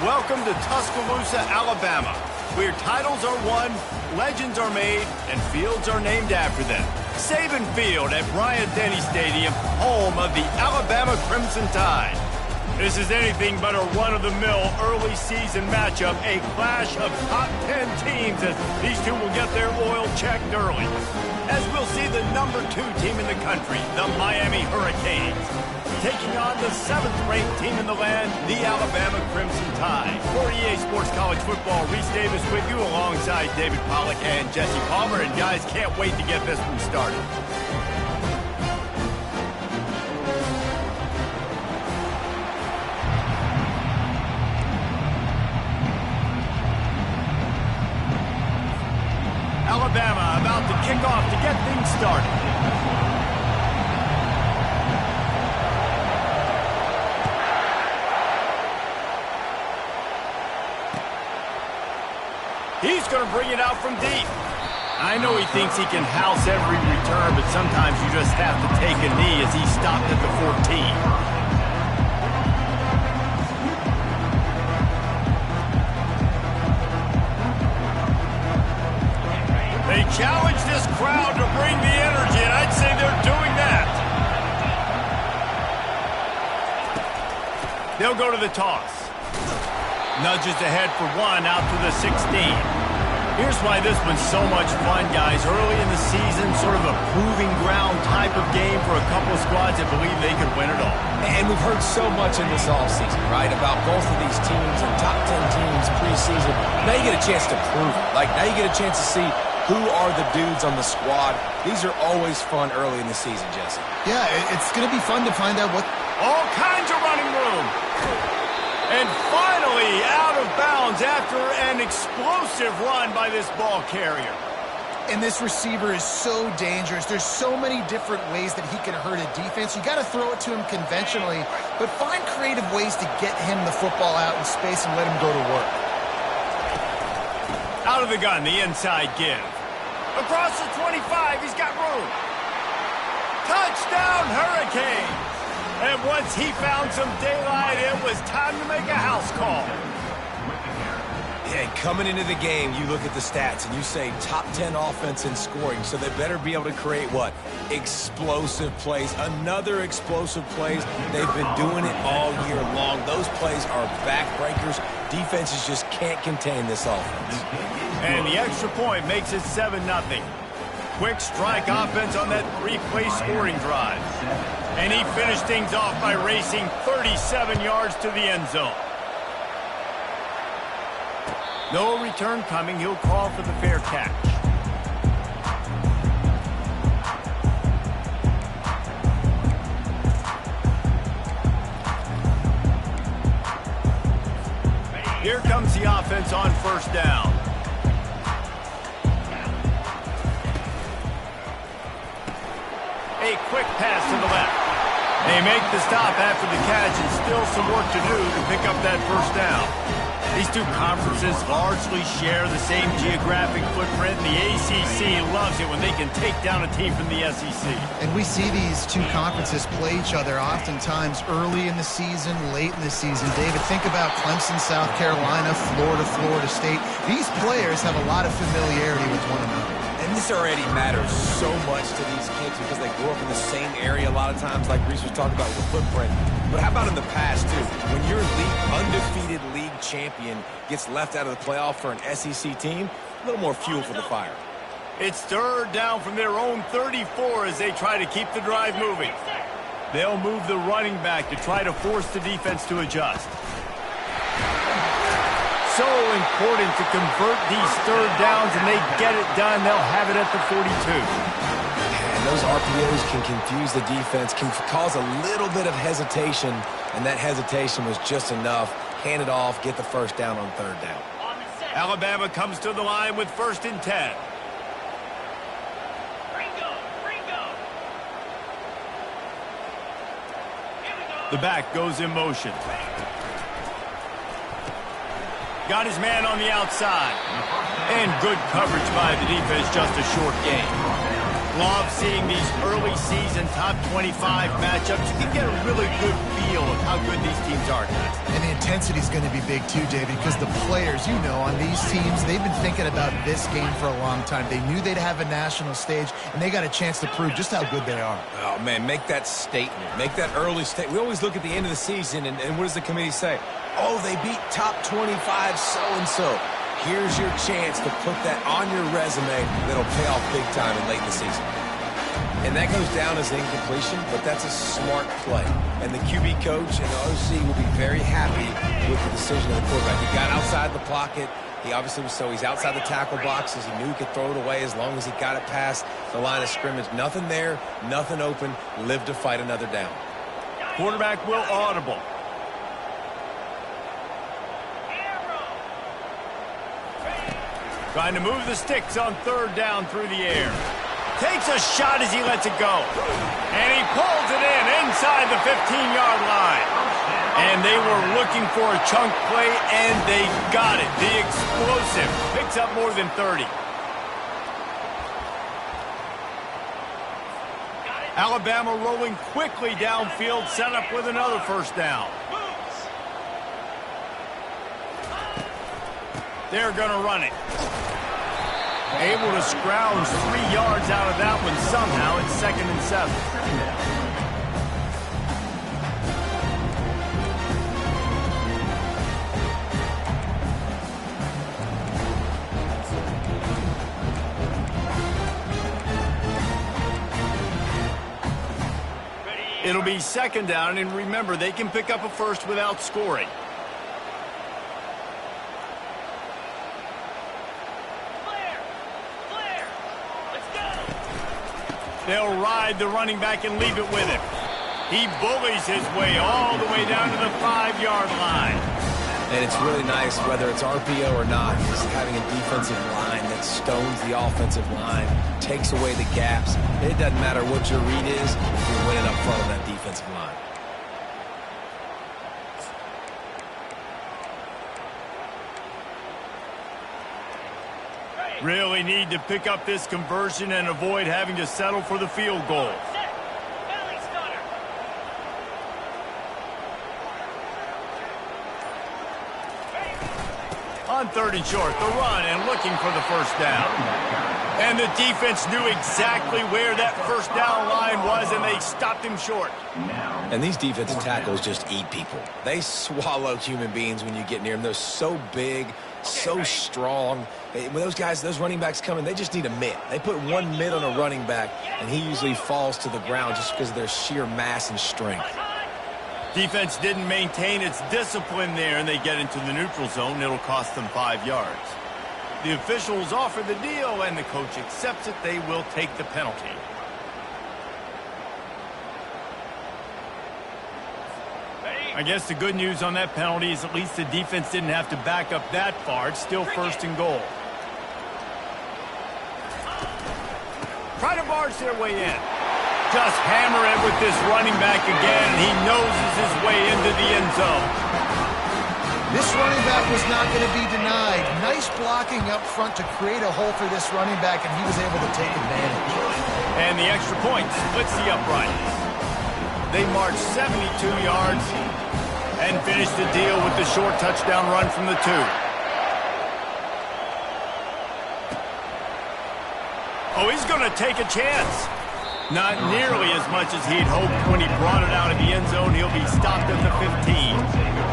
Welcome to Tuscaloosa, Alabama, where titles are won, legends are made, and fields are named after them. Saban Field at Bryant-Denny Stadium, home of the Alabama Crimson Tide. This is anything but a run-of-the-mill early season matchup, a clash of top 10 teams as these two will get their oil checked early. As we'll see the number 2 team in the country, the Miami Hurricanes, taking on the 7th-ranked team in the land, the Alabama Crimson Tide. For EA Sports College Football, Reese Davis with you alongside David Pollack and Jesse Palmer. And guys, can't wait to get this one started. Alabama about to kick off to get things started. He's going to bring it out from deep. I know he thinks he can house every return, but sometimes you just have to take a knee as he stopped at the 14. They challenge this crowd to bring the energy, and I'd say they're doing that. They'll go to the toss. Nudges ahead for one out to the 16. Here's why this one's so much fun, guys. Early in the season, sort of a proving ground type of game for a couple of squads that believe they could win it all. And we've heard so much in this offseason, right, about both of these teams and top 10 teams preseason. Now you get a chance to prove it. Like, now you get a chance to see who are the dudes on the squad. These are always fun early in the season, Jesse. Yeah, it's going to be fun to find out what... All kinds of running room. And finally out of bounds after an explosive run by this ball carrier. And this receiver is so dangerous. There's so many different ways that he can hurt a defense. You got to throw it to him conventionally, but find creative ways to get him the football out in space and let him go to work. Out of the gun, the inside give. Across the 25, he's got room. Touchdown, Hurricanes! And once he found some daylight, it was time to make a house call. Yeah, coming into the game, you look at the stats and you say top 10 offense in scoring, so they better be able to create what? Explosive plays. Another explosive plays. They've been doing it all year long. Those plays are backbreakers. Defenses just can't contain this offense. And the extra point makes it 7-0. Quick strike offense on that 3-play scoring drive. And he finished things off by racing 37 yards to the end zone. No return coming. He'll call for the fair catch. Here comes the offense on first down. A quick pass to the left. They make the stop after the catch, and still some work to do to pick up that first down. These two conferences largely share the same geographic footprint, and the ACC loves it when they can take down a team from the SEC. And we see these two conferences play each other oftentimes early in the season, late in the season. David, think about Clemson, South Carolina, Florida, Florida State. These players have a lot of familiarity with one another. And this already matters so much to these kids because they grew up in the same area a lot of times, like Reese was talking about with the footprint. But how about in the past, too? When your undefeated league champion gets left out of the playoff for an SEC team, a little more fuel for the fire. It's third down from their own 34 as they try to keep the drive moving. They'll move the running back to try to force the defense to adjust. So important to convert these third downs, and they get it done. They'll have it at the 42. And those RPOs can confuse the defense, can cause a little bit of hesitation, and that hesitation was just enough. Hand it off, get the first down on third down. Alabama comes to the line with 1st and 10. The back goes in motion. Got his man on the outside. And good coverage by the defense, just a short gain. Love seeing these early season top 25 matchups. You can get a really good feel of how good these teams are, guys. And the intensity is going to be big too, David, because the players, you know, on these teams, they've been thinking about this game for a long time. They knew they'd have a national stage, and they got a chance to prove just how good they are. Oh, man, make that statement. Make that early statement. We always look at the end of the season, and what does the committee say? Oh, they beat top 25 so-and-so. Here's your chance to put that on your resume that'll pay off big time in late in the season. And that goes down as an incompletion, but that's a smart play. And the QB coach and the OC will be very happy with the decision of the quarterback. He got outside the pocket. He obviously was he's outside the tackle boxes. He knew he could throw it away as long as he got it past the line of scrimmage. Nothing there, nothing open. Live to fight another down. Quarterback will audible. Trying to move the sticks on third down through the air. Takes a shot as he lets it go. And he pulls it in inside the 15-yard line. And they were looking for a chunk play, and they got it. The explosive picks up more than 30. Alabama rolling quickly downfield, set up with another first down. They're going to run it. Able to scrounge 3 yards out of that one somehow. It's 2nd and 7. It'll be 2nd down, and remember, they can pick up a first without scoring. They'll ride the running back and leave it with him. He bullies his way all the way down to the 5-yard line. And it's really nice, whether it's RPO or not, just having a defensive line that stones the offensive line, takes away the gaps. It doesn't matter what your read is if you're winning up front on that defensive line. Really need to pick up this conversion and avoid having to settle for the field goal. On 3rd and short, the run and looking for the first down. And the defense knew exactly where that first down line was, and they stopped him short. And these defensive tackles just eat people. They swallow human beings when you get near them. They're so big, so strong. When those guys, those running backs come in, they just need a mitt. They put one mitt on a running back, and he usually falls to the ground just because of their sheer mass and strength. Defense didn't maintain its discipline there, and they get into the neutral zone. It'll cost them 5 yards. The officials offer the deal, and the coach accepts it. They will take the penalty. I guess the good news on that penalty is at least the defense didn't have to back up that far. It's still 1st and goal. Try to barge their way in. Just hammer it with this running back again. He noses his way into the end zone. This running back was not going to be denied. Nice blocking up front to create a hole for this running back, and he was able to take advantage. And the extra point splits the uprights. They march 72 yards and finish the deal with the short touchdown run from the 2. Oh, he's going to take a chance. Not nearly as much as he'd hoped when he brought it out of the end zone. He'll be stopped at the 15.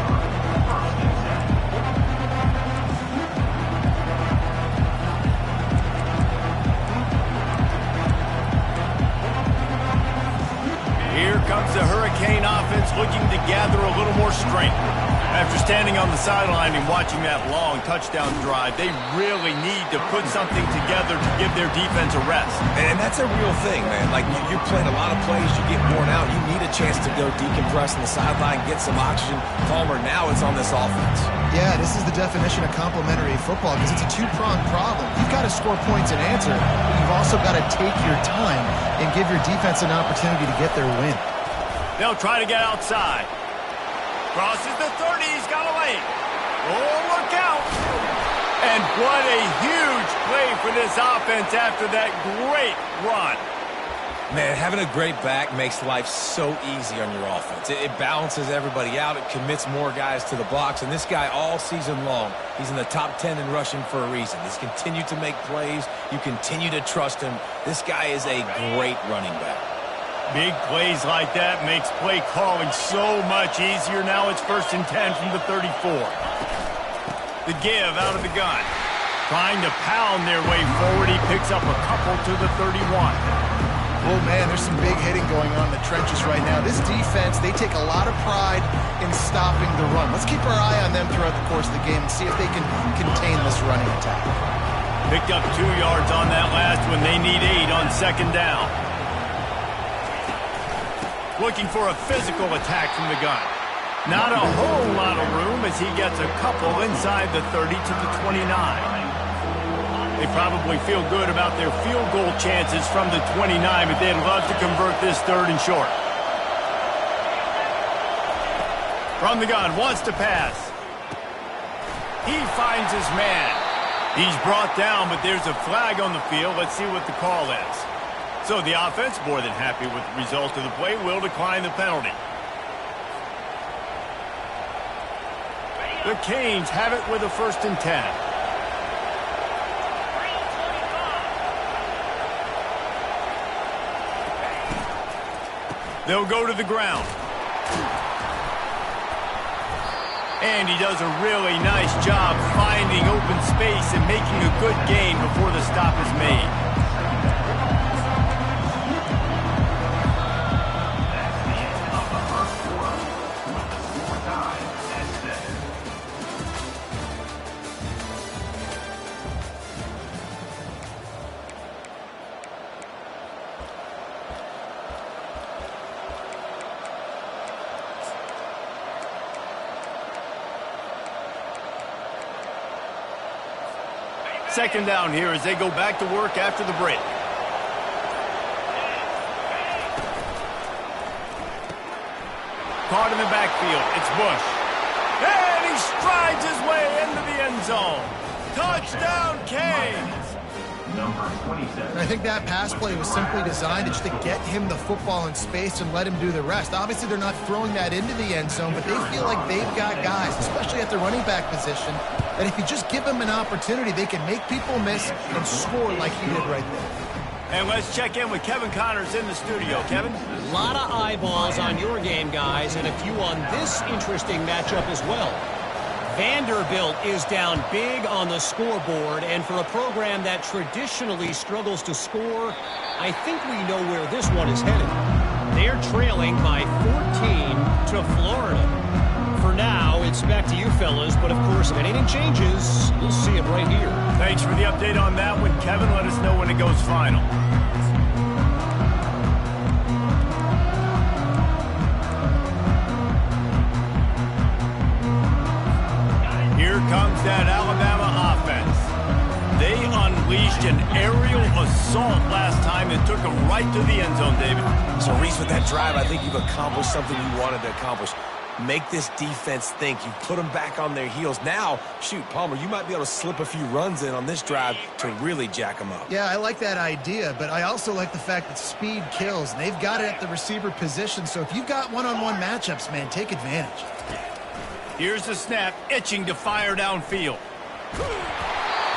Here comes the Hurricane offense looking to gather a little more strength. After standing on the sideline and watching that long touchdown drive, they really need to put something together to give their defense a rest. And that's a real thing, man. Like, you're playing a lot of plays, you get worn out. You need a chance to go decompress on the sideline, get some oxygen. Palmer, now it's on this offense. Yeah, this is the definition of complementary football because it's a two-pronged problem. You've got to score points and answer, but you've also got to take your time and give your defense an opportunity to get their win. They'll try to get outside. Crosses the 30, he's got a lane. Oh, look out. And what a huge play for this offense after that great run. Man, having a great back makes life so easy on your offense. It balances everybody out. It commits more guys to the box. And this guy all season long, he's in the top 10 in rushing for a reason. He's continued to make plays. You continue to trust him. This guy is a great running back. Big plays like that makes play calling so much easier. Now it's 1st and 10 from the 34. The give out of the gun. Trying to pound their way forward. He picks up a couple to the 31. Oh, man, there's some big hitting going on in the trenches right now. This defense, they take a lot of pride in stopping the run. Let's keep our eye on them throughout the course of the game and see if they can contain this running attack. Picked up 2 yards on that last one. They need 8 on 2nd down. Looking for a physical attack from the gun. Not a whole lot of room as he gets a couple inside the 30 to the 29. They probably feel good about their field goal chances from the 29, but they'd love to convert this 3rd and short. From the gun, wants to pass. He finds his man. He's brought down, but there's a flag on the field. Let's see what the call is. So the offense, more than happy with the result of the play, will decline the penalty. The Canes have it with a 1st and 10. They'll go to the ground. And he does a really nice job finding open space and making a good gain before the stop is made. Second down here as they go back to work after the break. Caught in the backfield. It's Bush. And he strides his way into the end zone. Touchdown, Canes! And I think that pass play was simply designed just to get him the football in space and let him do the rest. Obviously, they're not throwing that into the end zone, but they feel like they've got guys, especially at the running back position, that if you just give them an opportunity, they can make people miss and score like he did right there. And let's check in with Kevin Connors in the studio. Kevin? A lot of eyeballs on your game, guys, and a few on this interesting matchup as well. Vanderbilt is down big on the scoreboard, and for a program that traditionally struggles to score, I think we know where this one is headed. They're trailing by 14 to Florida. For now, it's back to you fellas, but of course, if anything changes, you'll see it right here. Thanks for the update on that one, Kevin. Let us know when it goes final. Here comes that Alabama offense. They unleashed an aerial assault last time that took them right to the end zone, David. So, Reese, with that drive, I think you've accomplished something you wanted to accomplish. Make this defense think. You put them back on their heels. Now, shoot, Palmer, you might be able to slip a few runs in on this drive to really jack them up. Yeah, I like that idea, but I also like the fact that speed kills, and they've got it at the receiver position. So if you've got one-on-one matchups, man, take advantage. Here's the snap, itching to fire downfield.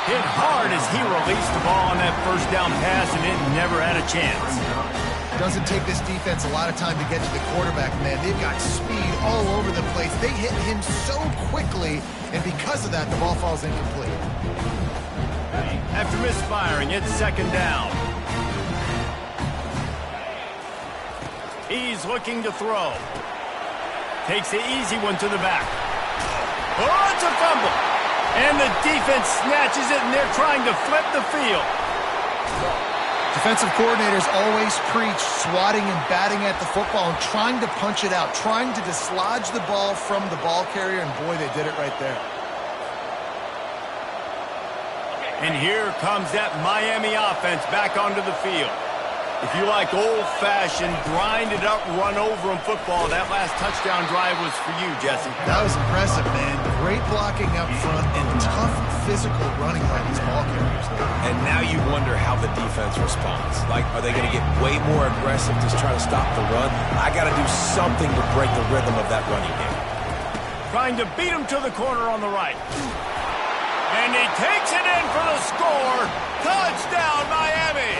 Hit hard as he released the ball on that 1st down pass, and it never had a chance. Doesn't take this defense a lot of time to get to the quarterback, man. They've got speed all over the place. They hit him so quickly, and because of that, the ball falls incomplete. After misfiring, it's 2nd down. He's looking to throw. Takes the easy one to the back. Oh, it's a fumble. And the defense snatches it, and they're trying to flip the field. Defensive coordinators always preach swatting and batting at the football and trying to punch it out, trying to dislodge the ball from the ball carrier, and boy, they did it right there. And here comes that Miami offense back onto the field. If you like old-fashioned, grind-it-up, run-over-'em football, that last touchdown drive was for you, Jesse. That was impressive, man. Great blocking up front and tough physical running by these ball carriers. And now you wonder how the defense responds. Like, are they going to get way more aggressive to try to stop the run? I got to do something to break the rhythm of that running game. Trying to beat him to the corner on the right. And he takes it in for the score. Touchdown, Miami.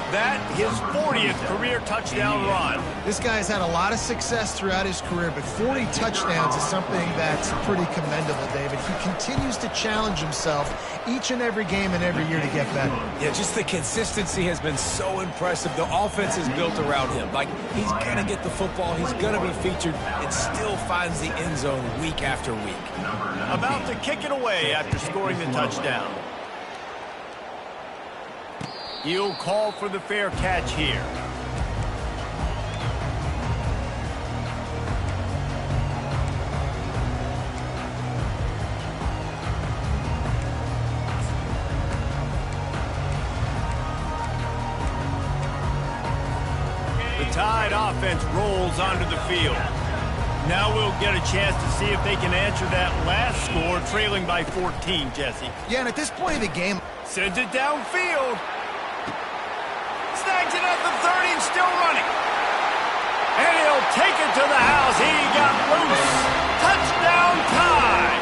That his 40th career touchdown run. This guy's had a lot of success throughout his career, but 40 touchdowns is something that's pretty commendable, David. He continues to challenge himself each and every game and every year to get better. Yeah, just the consistency has been so impressive. The offense is built around him. Like, he's going to get the football, he's going to be featured, and still finds the end zone week after week. About to kick it away after scoring the touchdown. He'll call for the fair catch here. The Tide offense rolls onto the field. Now we'll get a chance to see if they can answer that last score, trailing by 14, Jesse. Yeah, and at this point of the game, sends it downfield. Snags it at the 30 and still running. And he'll take it to the house. He got loose. Touchdown Tide.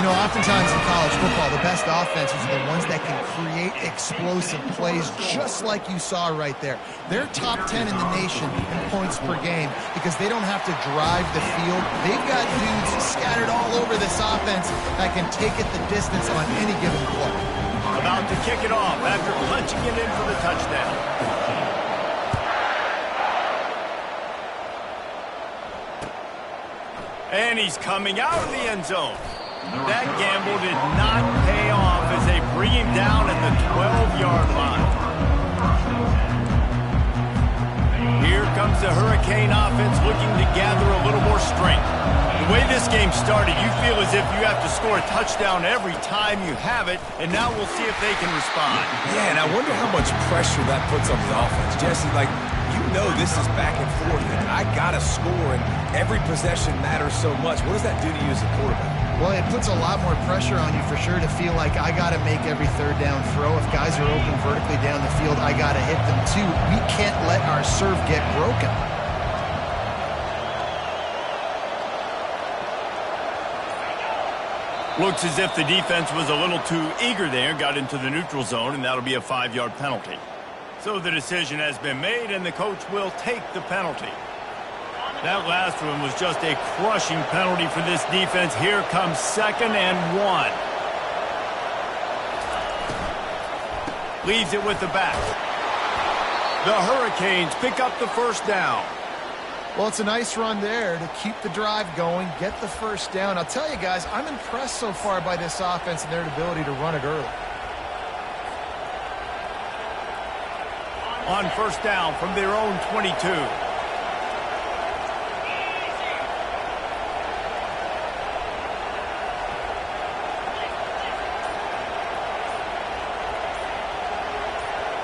you know, oftentimes in college football, the best offenses are the ones that can create explosive plays, just like you saw right there. They're top 10 in the nation in points per game because they don't have to drive the field. They've got dudes scattered all over this offense that can take it the distance on any given play. About to kick it off after punching it in for the touchdown. And he's coming out of the end zone. That gamble did not pay off as they bring him down at the 12-yard line. Here comes the Hurricane offense looking to gather a little more strength. The way this game started, you feel as if you have to score a touchdown every time you have it, and now we'll see if they can respond. Yeah, and I wonder how much pressure that puts on the offense. Jesse, like, you know this is back and forth, and I got to score, and every possession matters so much. What does that do to you as a quarterback? Well, it puts a lot more pressure on you for sure to feel like I got to make every third down throw. If guys are open vertically down the field, I got to hit them too. We can't let our serve get broken. Looks as if the defense was a little too eager there, got into the neutral zone, and that'll be a 5-yard penalty. So the decision has been made, and the coach will take the penalty. That last one was just a crushing penalty for this defense. Here comes 2nd and 1. Leaves it with the back. The Hurricanes pick up the first down. Well, it's a nice run there to keep the drive going, get the first down. I'll tell you guys, I'm impressed so far by this offense and their ability to run it early. On first down from their own 22.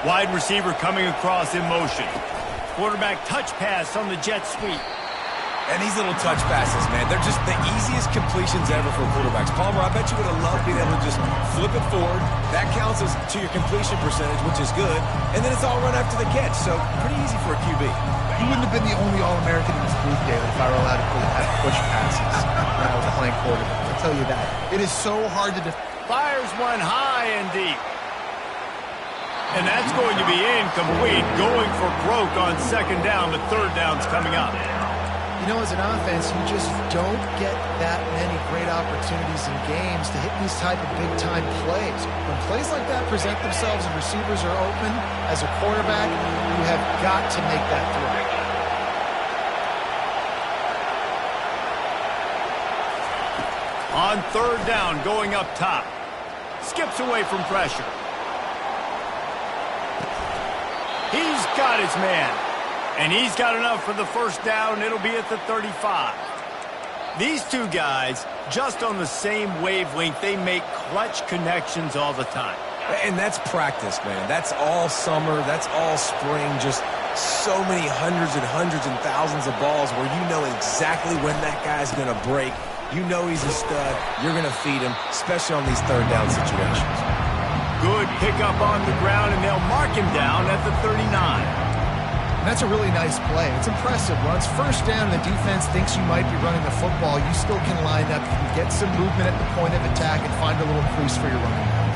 Wide receiver coming across in motion. Quarterback touch pass on the jet sweep. And these little touch passes, man, they're just the easiest completions ever for quarterbacks. Palmer, I bet you would have loved being able to just flip it forward. That counts as to your completion percentage, which is good. And then it's all run after the catch, so pretty easy for a QB. He wouldn't have been the only All-American in this booth, David, if I were allowed to push passes when I was playing quarterback. I'll tell you that. It is so hard to Fires one high and deep. And that's going to be incomplete. Going for broke on 2nd down. The 3rd down's coming up. You know, as an offense, you just don't get that many great opportunities in games to hit these type of big-time plays. When plays like that present themselves and receivers are open, as a quarterback, you have got to make that throw. On 3rd down, going up top. Skips away from pressure. He's got his man. And he's got enough for the first down. It'll be at the 35. These two guys, just on the same wavelength, they make clutch connections all the time. And that's practice, man. That's all summer. That's all spring. Just so many hundreds and thousands of balls where you know exactly when that guy's going to break. You know he's a stud. You're going to feed him, especially on these third down situations. Good pickup on the ground, and they'll mark him down at the 39. And that's a really nice play. It's impressive. When it's first down and the defense thinks you might be running the football, you still can line up. You can get some movement at the point of attack and find a little crease for your running back.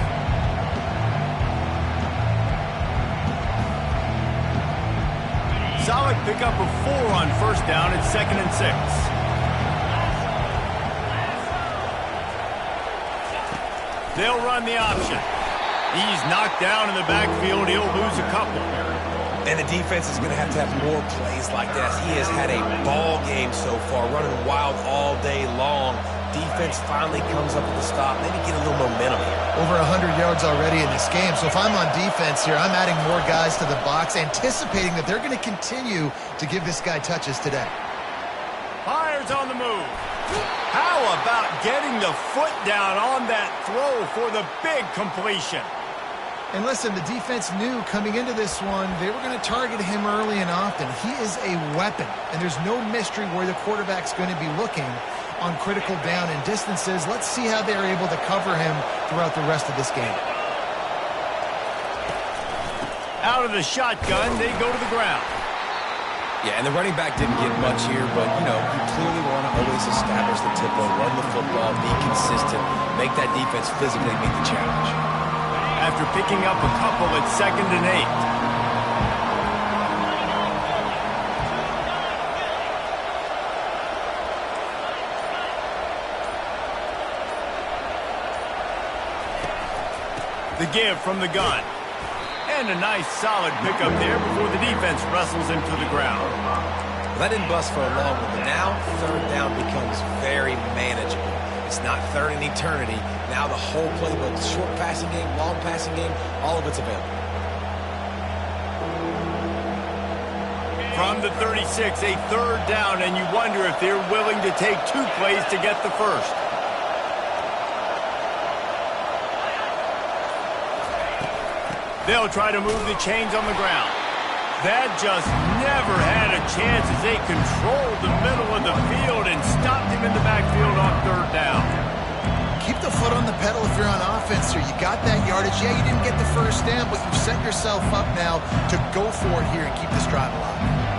Solid pickup of 4 on first down at 2nd and 6. They'll run the option. He's knocked down in the backfield. He'll lose a couple. And the defense is going to have more plays like that. He has had a ball game so far, running wild all day long. Defense finally comes up with a stop. Maybe get a little momentum here. Over 100 yards already in this game. So if I'm on defense here, I'm adding more guys to the box, anticipating that they're going to continue to give this guy touches today. Fires on the move. How about getting the foot down on that throw for the big completion? And listen, the defense knew coming into this one, they were going to target him early and often. He is a weapon, and there's no mystery where the quarterback's going to be looking on critical down and distances. Let's see how they're able to cover him throughout the rest of this game. Out of the shotgun, they go to the ground. Yeah, and the running back didn't get much here, but, you know, you clearly want to always establish the tempo, run the football, be consistent, make that defense physically meet the challenge. After picking up a couple at 2nd and 8. The give from the gun. And a nice solid pickup there before the defense wrestles him to the ground. Well, that didn't bust for a long one, but now third down becomes very manageable. It's not third in eternity. Now the whole playbook, short passing game, long passing game, all of it's available. From the 36, a third down, and you wonder if they're willing to take 2 plays to get the first. They'll try to move the chains on the ground. That just never had a chance as they controlled the middle of the field and stopped him in the backfield on third down. Keep the foot on the pedal if you're on offense here. You got that yardage. Yeah, you didn't get the first down, but you've set yourself up now to go for it here and keep this drive alive.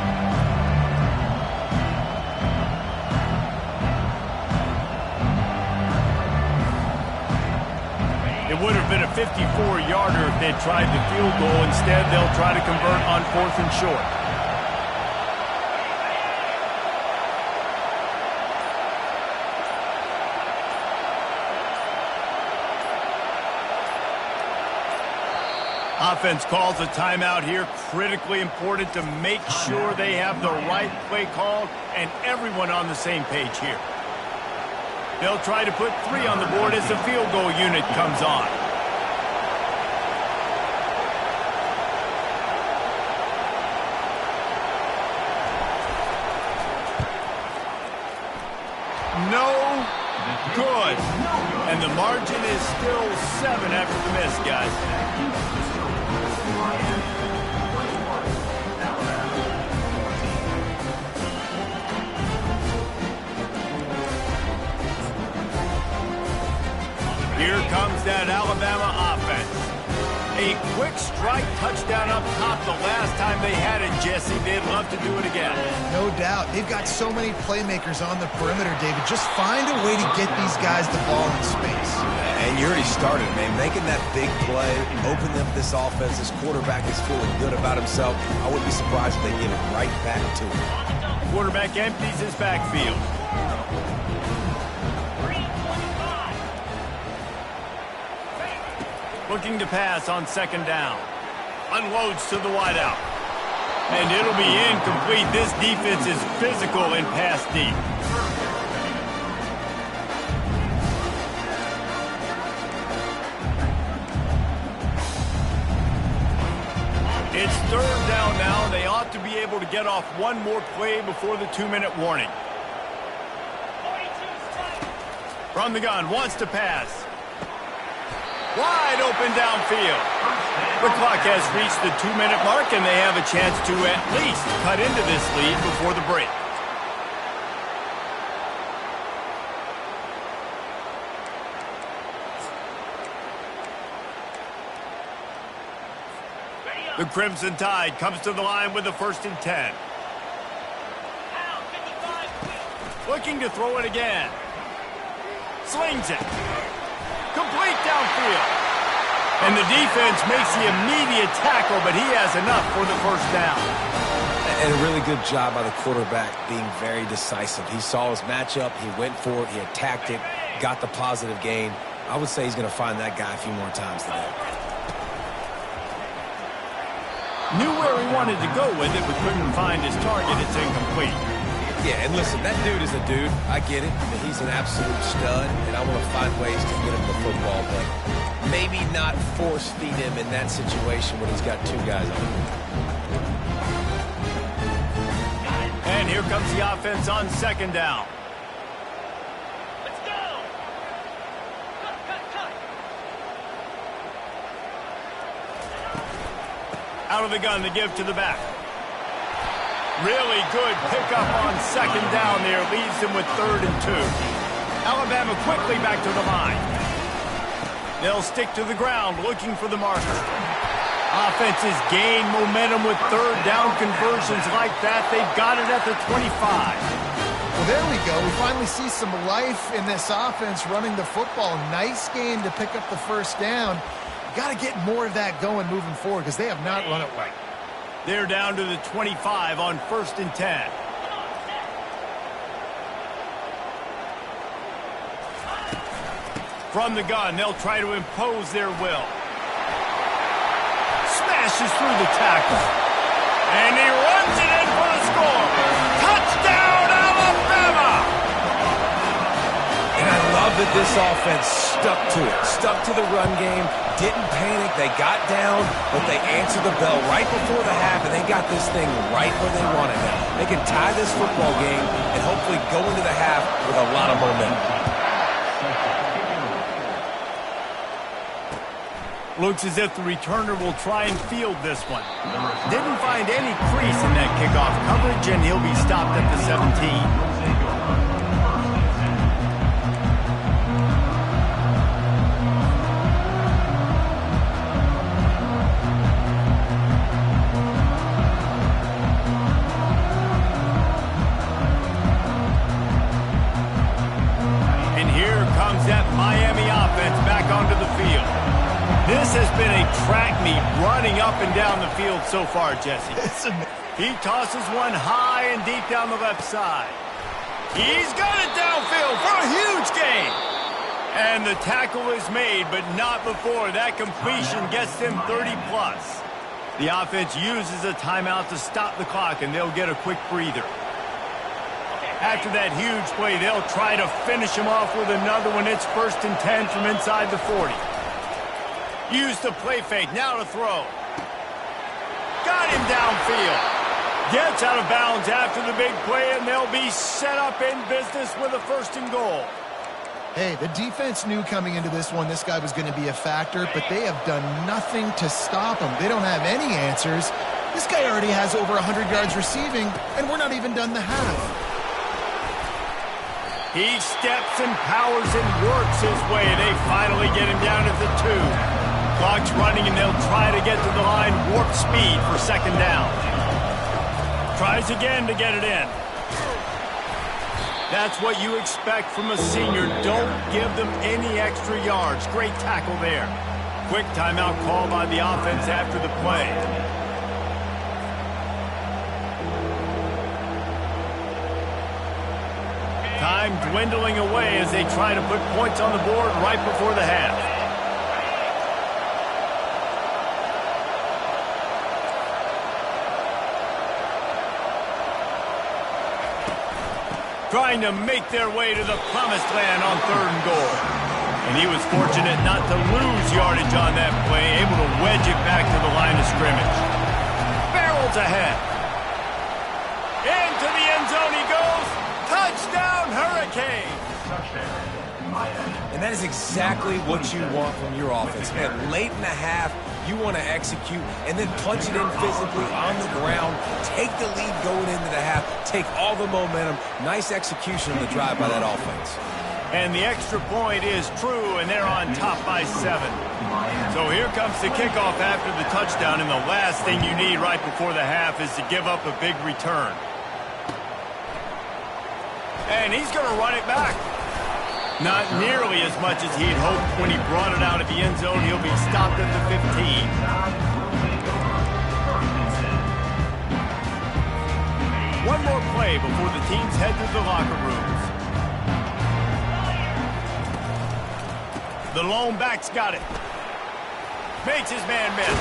It would have been a 54-yarder if they'd tried the field goal. Instead, they'll try to convert on 4th and short. Offense calls a timeout here. Critically important to make sure they have the right play called and everyone on the same page here. They'll try to put 3 on the board as the field goal unit comes on. No good. And the margin is still 7 after the miss, guys. Here comes that Alabama offense. A quick strike touchdown up top the last time they had it, Jesse. They'd love to do it again. No doubt. They've got so many playmakers on the perimeter, David. Just find a way to get these guys the ball in space. And you already started, man. Making that big play, opening up this offense. This quarterback is feeling good about himself. I wouldn't be surprised if they give it right back to him. Quarterback empties his backfield. Looking to pass on 2nd down. Unloads to the wideout. And it'll be incomplete. This defense is physical and pass deep. It's 3rd down now. They ought to be able to get off one more play before the 2-minute warning. From the gun, wants to pass. Wide open downfield. The clock has reached the 2-minute mark, and they have a chance to at least cut into this lead before the break. The Crimson Tide comes to the line with the 1st and 10. Looking to throw it again. Slings it. Complete downfield. And the defense makes the immediate tackle, but he has enough for the 1st down. And a really good job by the quarterback being very decisive. He saw his matchup, he went for it, he attacked it, got the positive gain. I would say he's going to find that guy a few more times today. Knew where he wanted to go with it, but couldn't find his target. It's incomplete. Yeah, and listen, that dude is a dude. I get it. I mean, he's an absolute stud, and I want to find ways to get him the football, but maybe not force feed him in that situation when he's got 2 guys on him. And here comes the offense on 2nd down. Let's go! Cut! Out of the gun to give to the back. Really good pickup on 2nd down there. Leaves them with 3rd and 2. Alabama quickly back to the line. They'll stick to the ground looking for the marker. Offenses gain momentum with 3rd down conversions like that. They've got it at the 25. Well, there we go. We finally see some life in this offense running the football. Nice game to pick up the 1st down. Got to get more of that going moving forward because they have not run it right. They're down to the 25 on 1st and 10. From the gun, they'll try to impose their will. Smashes through the tackle. And he runs it in for the score. Touchdown, Alabama! And I love that this offense stuck to it. Stuck to the run game. Didn't panic. They got down, but they answered the bell right before the half, and they got this thing right where they wanted it. They can tie this football game and hopefully go into the half with a lot of momentum. Looks as if the returner will try and field this one. Didn't find any crease in that kickoff coverage, and he'll be stopped at the 17. Miami offense back onto the field. This has been a track meet running up and down the field so far, Jesse. He tosses one high and deep down the left side. He's got it downfield for a huge gain. And the tackle is made, but not before that completion gets them 30+. The offense uses a timeout to stop the clock, and they'll get a quick breather. After that huge play, they'll try to finish him off with another one. It's 1st and 10 from inside the 40. Use the play fake, now to throw. Got him downfield. Gets out of bounds after the big play, and they'll be set up in business with a 1st and goal. Hey, the defense knew coming into this one this guy was going to be a factor, but they have done nothing to stop him. They don't have any answers. This guy already has over 100 yards receiving, and we're not even done the half. He steps and powers and works his way. They finally get him down at the 2. Clock's running, and they'll try to get to the line warp speed for 2nd down. Tries again to get it in. That's what you expect from a senior. Don't give them any extra yards. Great tackle there. Quick timeout call by the offense after the play. Time dwindling away as they try to put points on the board right before the half. Trying to make their way to the promised land on 3rd and goal. And he was fortunate not to lose yardage on that play, able to wedge it back to the line of scrimmage. Barrels ahead. Into the end zone he goes. Touchdown, Hurricane! And that is exactly what you want from your offense. Man, late in the half, you want to execute and then punch it in physically on the ground, take the lead going into the half, take all the momentum. Nice execution on the drive by that offense. And the extra point is true, and they're on top by 7. So here comes the kickoff after the touchdown, and the last thing you need right before the half is to give up a big return. And he's going to run it back. Not nearly as much as he'd hoped when he brought it out of the end zone. He'll be stopped at the 15. One more play before the teams head to the locker rooms. The lone back's got it. Makes his man miss.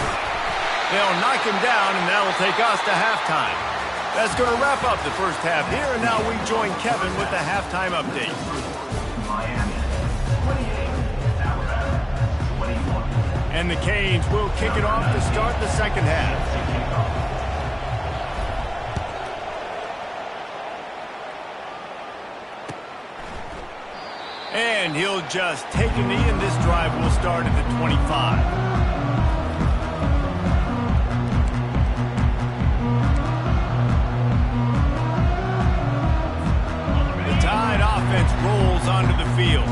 They'll knock him down, and that'll take us to halftime. That's going to wrap up the first half here, and now we join Kevin with the halftime update. And the Canes will kick it off to start the second half. And he'll just take a knee, and this drive will start at the 25. Tide offense rolls onto the field.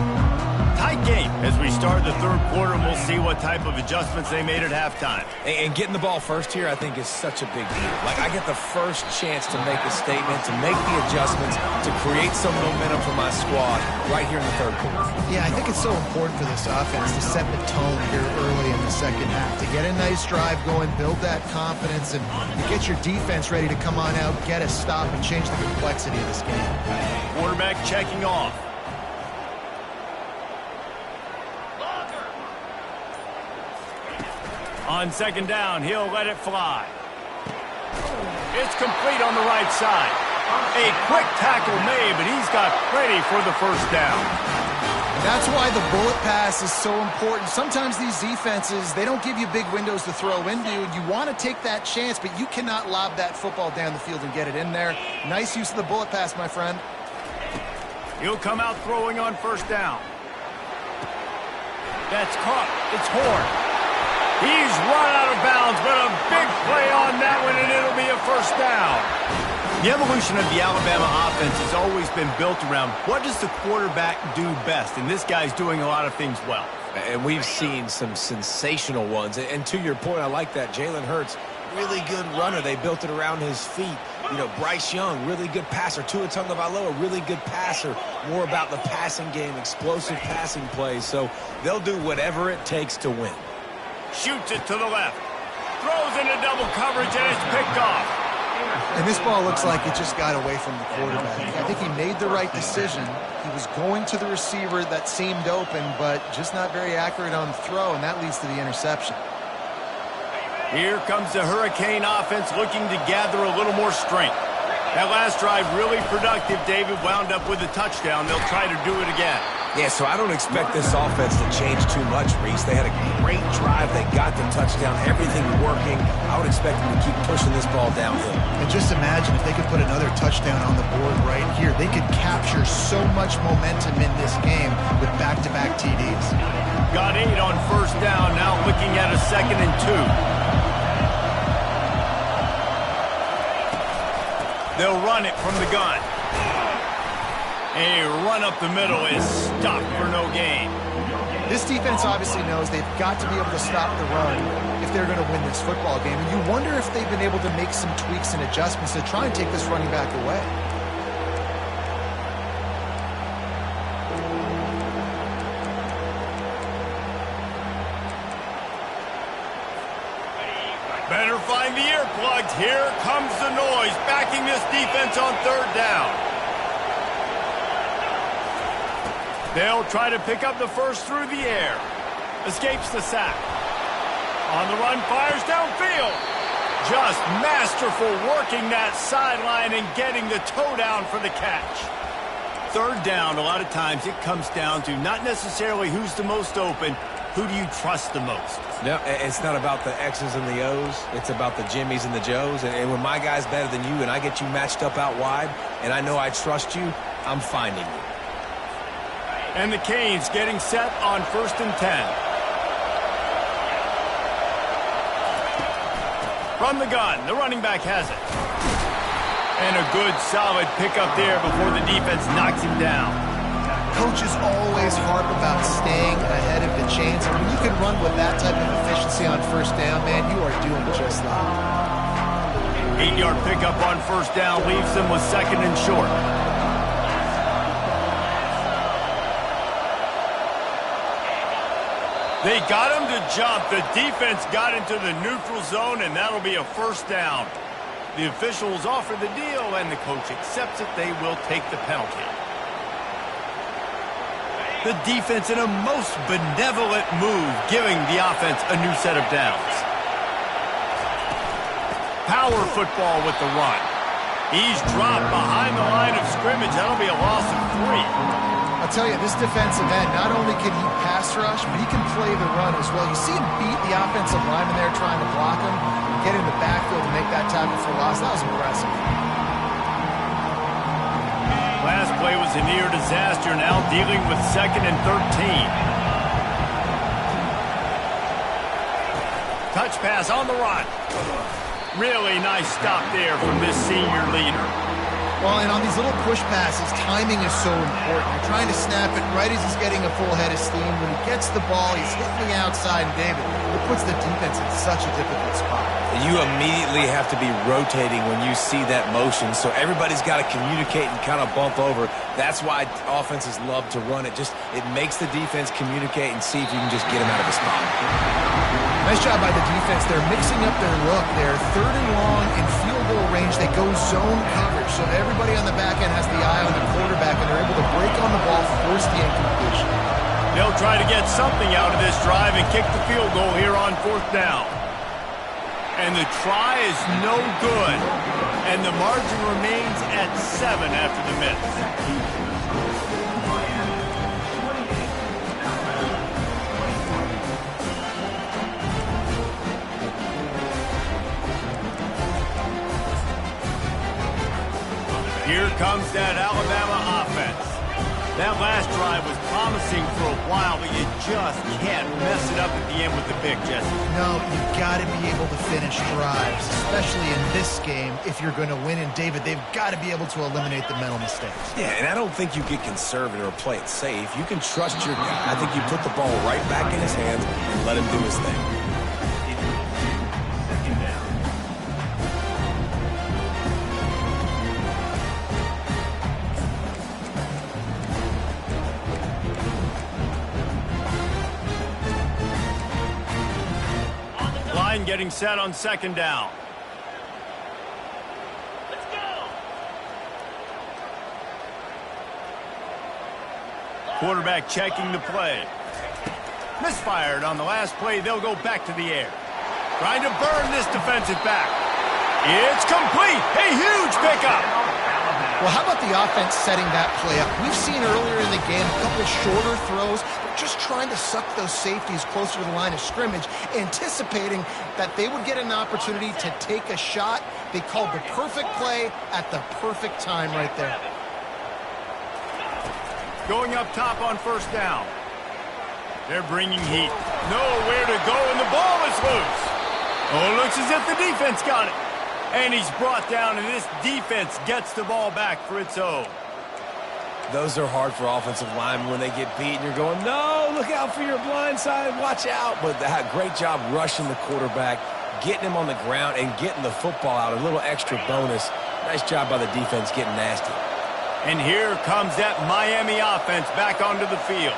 Tight game as we start the third quarter, and we'll see what type of adjustments they made at halftime. And getting the ball first here, I think, is such a big deal. Like, I get the first chance to make a statement, to make the adjustments, to create some momentum for my squad right here in the third quarter. Yeah, I think it's so important for this offense to set the tone here early in the second half, to get a nice drive going, build that confidence, and to get your defense ready to come on out, get a stop, and change the complexity of this game. Quarterback checking off. On second down, he'll let it fly. It's complete on the right side. A quick tackle made, but he's got plenty for the first down. That's why the bullet pass is so important. Sometimes these defenses, they don't give you big windows to throw into. You want to take that chance, but you cannot lob that football down the field and get it in there. Nice use of the bullet pass, my friend. He'll come out throwing on first down. That's caught. It's Horn. He's run out of bounds, but a big play on that one, and it'll be a first down. The evolution of the Alabama offense has always been built around what does the quarterback do best, and this guy's doing a lot of things well. And we've seen some sensational ones. And to your point, I like that. Jalen Hurts, really good runner. They built it around his feet. You know, Bryce Young, really good passer. Tua Tagovailoa, really good passer. More about the passing game, explosive passing plays. So they'll do whatever it takes to win. Shoots it to the left. Throws into double coverage, and it's picked off. And this ball looks like it just got away from the quarterback. I think he made the right decision. He was going to the receiver that seemed open, but just not very accurate on the throw, and that leads to the interception. Here comes the Hurricane offense looking to gather a little more strength. That last drive really productive. David wound up with a touchdown. They'll try to do it again. Yeah, so I don't expect this offense to change too much, Reese. They had a great drive. They got the touchdown. Everything working. I would expect them to keep pushing this ball downhill. And just imagine if they could put another touchdown on the board right here. They could capture so much momentum in this game with back-to-back TDs. Got 8 on first down. Now looking at a 2nd and 2. They'll run it from the gun. A run up the middle is stopped for no gain. This defense obviously knows they've got to be able to stop the run if they're going to win this football game. And you wonder if they've been able to make some tweaks and adjustments to try and take this running back away. Better find the earplugs. Here comes the noise, backing this defense on third down. They'll try to pick up the first through the air. Escapes the sack. On the run, fires downfield. Just masterful working that sideline and getting the toe down for the catch. Third down, a lot of times it comes down to not necessarily who's the most open, who do you trust the most? No, it's not about the X's and the O's. It's about the Jimmies and the Joes. And when my guy's better than you and I get you matched up out wide and I know I trust you, I'm finding you. And the Canes getting set on 1st and 10. From the gun, the running back has it. And a good solid pickup there before the defense knocks him down. Coaches always harp about staying ahead of the chains, and when you can run with that type of efficiency on first down, man, you are doing just that. 8-yard pickup on first down leaves them with 2nd and short. They got him to jump. The defense got into the neutral zone, and that'll be a first down. The officials offer the deal, and the coach accepts it. They will take the penalty. The defense in a most benevolent move, giving the offense a new set of downs. Power football with the run. He's dropped behind the line of scrimmage. That'll be a loss of 3. I'll tell you, this defensive end, not only can he pass rush, but he can play the run as well. You see him beat the offensive lineman there trying to block him, get in the backfield and make that tackle for loss. That was impressive. Last play was a near disaster, now dealing with 2nd and 13. Touch pass on the run. Really nice stop there from this senior leader. Well, and on these little push passes, timing is so important. You're trying to snap it right as he's getting a full head of steam. When he gets the ball, he's hitting the outside, and David, it puts the defense in such a difficult spot. You immediately have to be rotating when you see that motion, so everybody's got to communicate and kind of bump over. That's why offenses love to run it. It makes the defense communicate and see if you can just get him out of the spot. Nice job by the defense. They're mixing up their look. They're 3rd and long in field goal range. They go zone coverage, so everybody on the back end has the eye on the quarterback, and they're able to break on the ball, force the incompletion. They'll try to get something out of this drive and kick the field goal here on 4th down. And the try is no good. And the margin remains at 7 after the miss. Here comes that Alabama offense. That last drive was promising for a while, but you just can't mess it up at the end with the pick, Jesse. No, you've got to be able to finish drives, especially in this game if you're going to win. And, David, they've got to be able to eliminate the mental mistakes. Yeah, and I don't think you get conservative or play it safe. You can trust your guy. I think you put the ball right back in his hands and let him do his thing. Getting set on 2nd down. Let's go. Quarterback checking the play. Misfired on the last play. They'll go back to the air. Trying to burn this defensive back. It's complete. A huge pickup. Well, how about the offense setting that play up? We've seen earlier in the game a couple shorter throws, just trying to suck those safeties closer to the line of scrimmage, anticipating that they would get an opportunity to take a shot. They called the perfect play at the perfect time right there. Going up top on 1st down. They're bringing heat. Nowhere to go, and the ball is loose. Oh, it looks as if the defense got it. And he's brought down, and this defense gets the ball back for its own. Those are hard for offensive linemen when they get beat, and you're going, no, look out for your blind side, watch out. But great job rushing the quarterback, getting him on the ground, and getting the football out, a little extra bonus. Nice job by the defense getting nasty. And here comes that Miami offense back onto the field.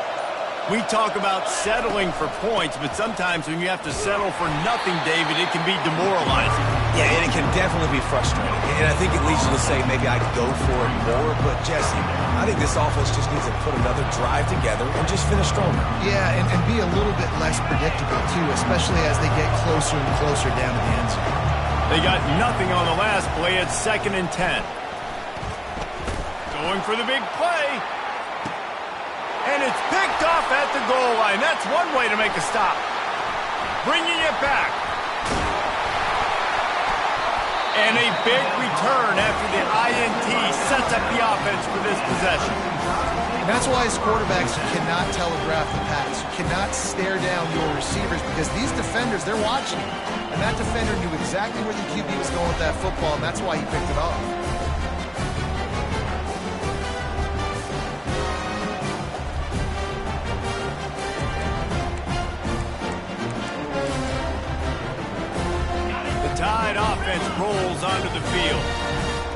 We talk about settling for points, but sometimes when you have to settle for nothing, David, it can be demoralizing. Yeah, and it can definitely be frustrating. And I think it leads you to say maybe I could go for it more. But, Jesse, I think this offense just needs to put another drive together and just finish stronger. Yeah, and be a little bit less predictable, too, especially as they get closer and closer down to the end zone. They got nothing on the last play at 2nd and 10. Going for the big play. And it's picked off at the goal line. That's one way to make a stop. Bringing it back. And a big return after the INT sets up the offense for this possession. And that's why as quarterbacks, you cannot telegraph the pass. You cannot stare down your receivers because these defenders, they're watching you. And that defender knew exactly where the QB was going with that football, and that's why he picked it off. tide offense rolls onto the field.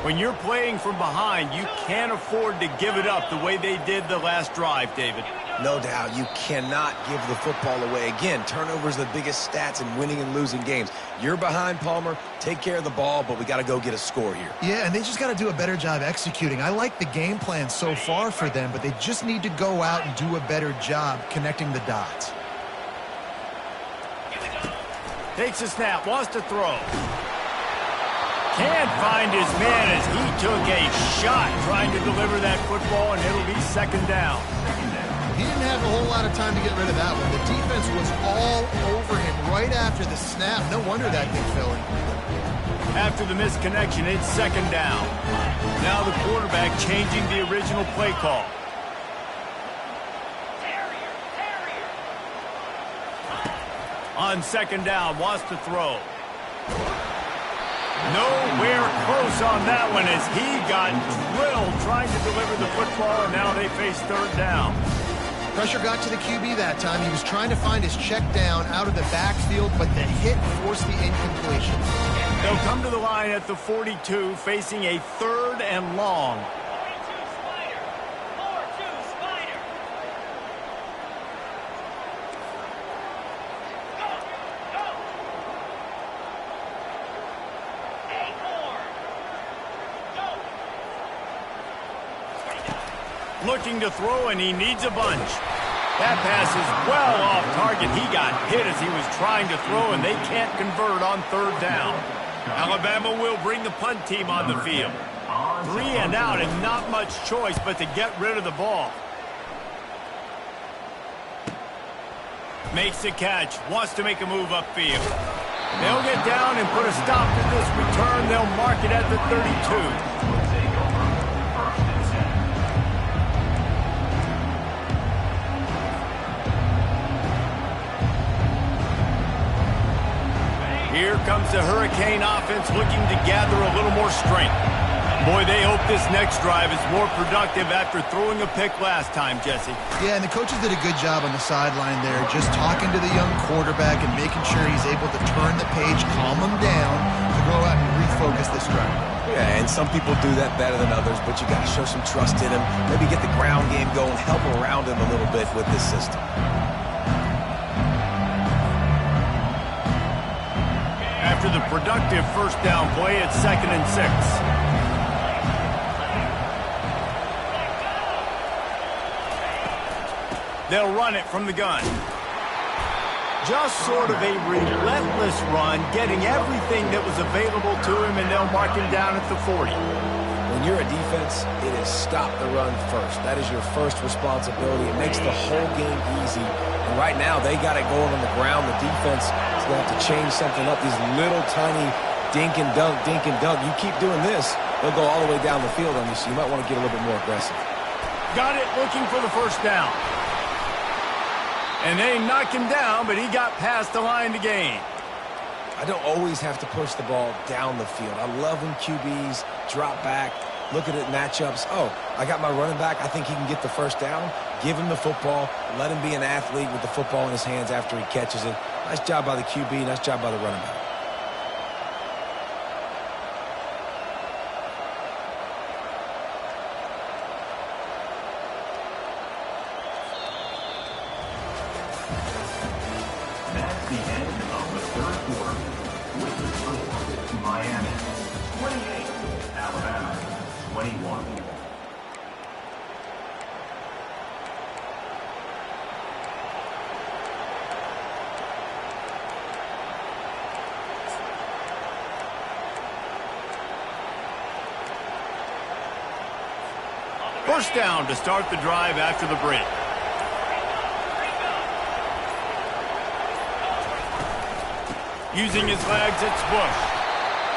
When you're playing from behind, you can't afford to give it up the way they did the last drive, David. No doubt, you cannot give the football away. Again, turnovers are the biggest stats in winning and losing games. You're behind, Palmer. Take care of the ball, but we got to go get a score here. Yeah, and they just got to do a better job executing. I like the game plan so far for them, but they just need to go out and do a better job connecting the dots. Takes a snap, wants to throw. Can't find his man as he took a shot trying to deliver that football, and it'll be second down. He didn't have a whole lot of time to get rid of that one. The defense was all over him right after the snap. No wonder that big Philly. After the misconnection, it's second down. Now the quarterback changing the original play call. On second down, wants to throw. Nowhere close on that one as he got drilled trying to deliver the football, and now they face third down. Pressure got to the QB that time. He was trying to find his check down out of the backfield, but the hit forced the incompletion. They'll come to the line at the 42, facing a third and long. Looking to throw, and he needs a bunch. That pass is well off target. He got hit as he was trying to throw, and they can't convert on third down. Alabama will bring the punt team on the field. 3 and out, and not much choice but to get rid of the ball. Makes the catch, wants to make a move upfield. They'll get down and put a stop to this return. They'll mark it at the 32. Here comes the Hurricane offense looking to gather a little more strength. Boy, they hope this next drive is more productive after throwing a pick last time, Jesse. Yeah, and the coaches did a good job on the sideline there, just talking to the young quarterback and making sure he's able to turn the page, calm him down, to go out and refocus this drive. Yeah, and some people do that better than others, but you got to show some trust in him. Maybe get the ground game going, help around him a little bit with this system. After the productive first down play, it's 2nd and 6. They'll run it from the gun. Just sort of a relentless run, getting everything that was available to him, and they'll mark him down at the 40. When you're a defense, it is stop the run first. That is your first responsibility. It makes the whole game easy. And right now, they got it going on the ground. The defense is going to have to change something up. These little tiny dink and dunk, dink and dunk. You keep doing this, they'll go all the way down the field on you, so you might want to get a little bit more aggressive. Got it, looking for the first down. And they knock him down, but he got past the line to gain. I don't always have to push the ball down the field. I love when QBs drop back, look at it matchups. Oh, I got my running back. I think he can get the first down. Give him the football. Let him be an athlete with the football in his hands after he catches it. Nice job by the QB. Nice job by the running back. That's the end of the third quarter. With the score, Miami 28, Alabama 21. First down to start the drive after the break. Using his legs, it's Bush.